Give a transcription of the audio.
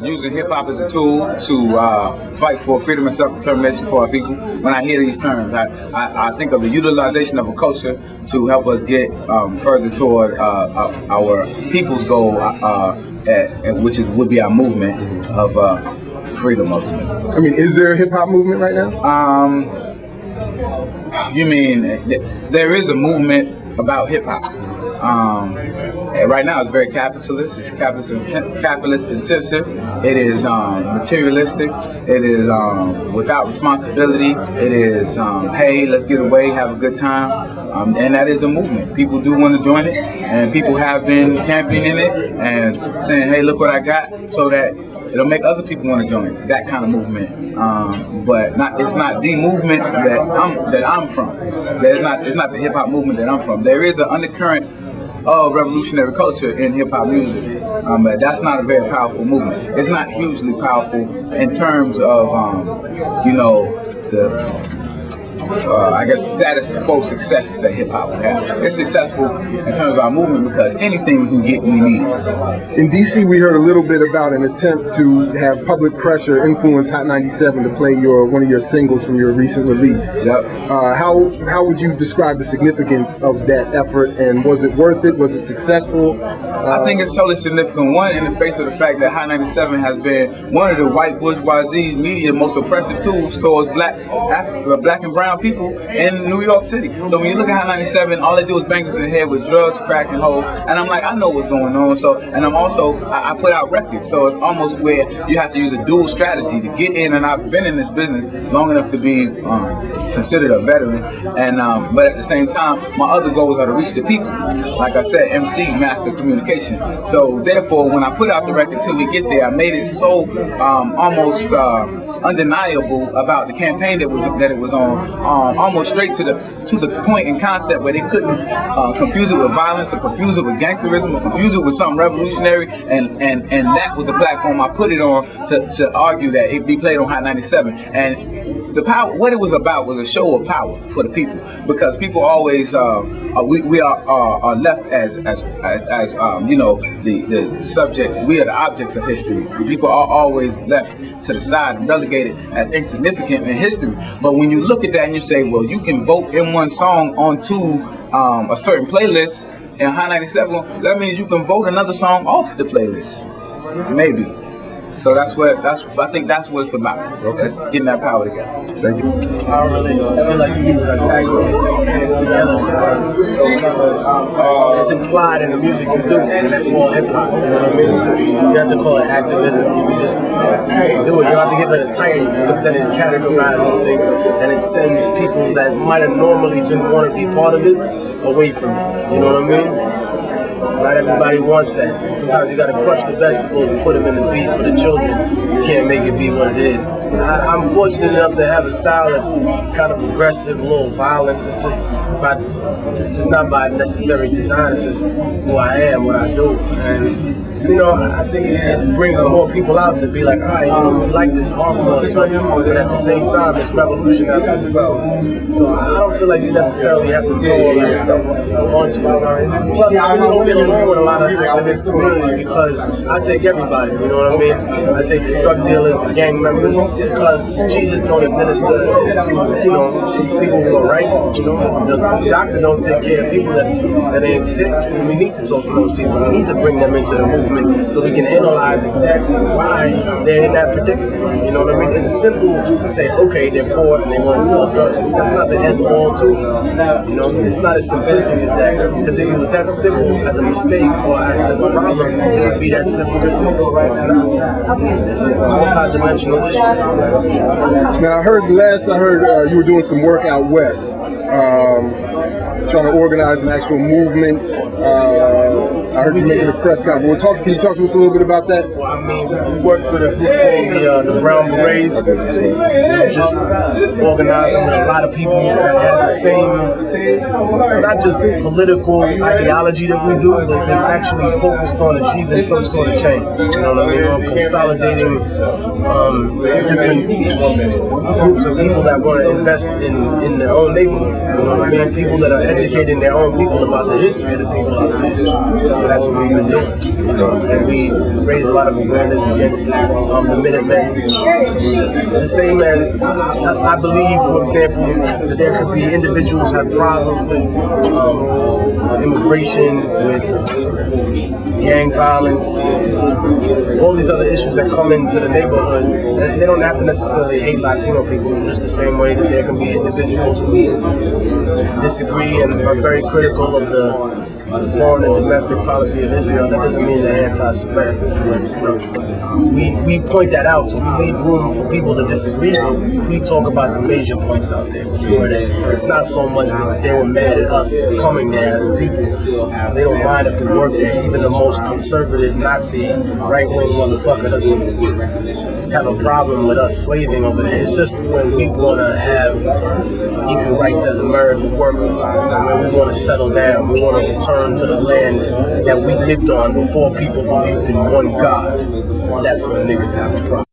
Using hip hop as a tool to fight for freedom and self-determination for our people. When I hear these terms, I think of the utilization of a culture to help us get further toward our people's goal, which would be our movement of freedom ultimately. I mean, is there a hip hop movement right now? You mean there is a movement about hip hop? Right now it's very capitalist. It's capitalist intensive. It is materialistic. It is without responsibility. It is hey, let's get away, have a good time, and that is a movement. People do want to join it, and people have been championing it and saying, hey, look what I got, so that it'll make other people want to join that kind of movement. But it's not the movement that I'm from. It's not the hip hop movement that I'm from. There is an undercurrent of revolutionary culture in hip hop music, but that's not a very powerful movement. It's not hugely powerful in terms of the I guess status quo success that hip hop would have. It's successful in terms of our movement because anything we can get, we need it. In DC, we heard a little bit about an attempt to have public pressure influence Hot 97 to play one of your singles from your recent release. Yep. How would you describe the significance of that effort, and was it worth it? Was it successful? I think it's totally significant. One, in the face of the fact that Hot 97 has been one of the white bourgeoisie media most oppressive tools towards black and brown people in New York City. So when you look at Hot 97, all they do is bang us in the head with drugs, crack, and hoes. And I'm like, I know what's going on. So, and I'm also, I put out records. So it's almost where you have to use a dual strategy to get in. And I've been in this business long enough to be considered a veteran. And but at the same time, my other goals are to reach the people. Like I said, MC, master communication. So therefore, when I put out the record till we get there, I made it so almost undeniable about the campaign that it was on. Almost straight to the point and concept where they couldn't confuse it with violence or confuse it with gangsterism or confuse it with something revolutionary, and that was the platform I put it on to argue that it be played on Hot 97. And the power, what it was about was a show of power for the people, because people always we are left as the subjects. We are the objects of history. People are always left to the side and relegated as insignificant in history. But when you look at that and you say, well, you can vote in one song onto a certain playlist in Hot 97, that means you can vote another song off the playlist, maybe. So I think that's what it's about. Okay. That's getting that power together. Thank you. I feel like you need to attack those things together, because it's implied in the music you do, and that's all hip hop. You know what I mean? You have to call it activism. You can just do it. You have to give it a title, because then it categorizes things and it sends people that might have normally want to be part of it away from it. You know what I mean? Not everybody wants that. Sometimes you got to crush the vegetables and put them in the beef for the children. You can't make it be what it is. I'm fortunate enough to have a style that's kind of progressive, a little violent. It's not by necessary design. It's just who I am, what I do. And I think it brings more people out to be like, all right, we like this hardcore stuff, but at the same time, it's revolutionary as well. So I don't feel like you necessarily have to throw all that stuff onto it. Plus, I really don't get along with a lot of activist community, because I take everybody, you know what I mean? I take the drug dealers, the gang members, because Jesus don't administer to, people who are right. The doctor don't take care of people that ain't sick, and we need to talk to those people. We need to bring them into the movement so we can analyze exactly why they're in that predicament. You know what I mean? It's simple to say, okay, they're poor and they want to sell drugs. That's not the end all to it. It's not as simplistic as that. Because if it was that simple as a mistake or as a problem, it would be that simple to fix. It's not. It's a multi-dimensional issue. Now I heard you were doing some work out west, trying to organize an actual movement. I heard you making a press conference. Can you talk to us a little bit about that? Well, I mean, we worked with a group called the Brown Berets. We just organizing with a lot of people that have the same, not just political ideology that we do, but is actually focused on achieving some sort of change. You know what I mean? On consolidating different groups of people that want to invest in their own neighborhood. You know what I mean? People that are educating their own people about the history of the people out there. So that's what we've been doing. And we raised a lot of awareness against the Minutemen. The same as I believe, for example, that there could be individuals who have problems with immigration, with gang violence, all these other issues that come into the neighborhood. And they don't have to necessarily hate Latino people, just the same way that there can be individuals who disagree and are very critical of the foreign and domestic policy of Israel. That doesn't mean they're anti-Semitic. We point that out, so we leave room for people to disagree, but we talk about the major points out there. It's not so much that they were mad at us coming there as a people. They don't mind if we work there. Even the most conservative Nazi right-wing motherfucker doesn't have a problem with us slaving over there. It's just when we want to have equal rights as American workers, when we want to settle down, we want to return to the land that we lived on before people believed in one God. That's when niggas have a problem.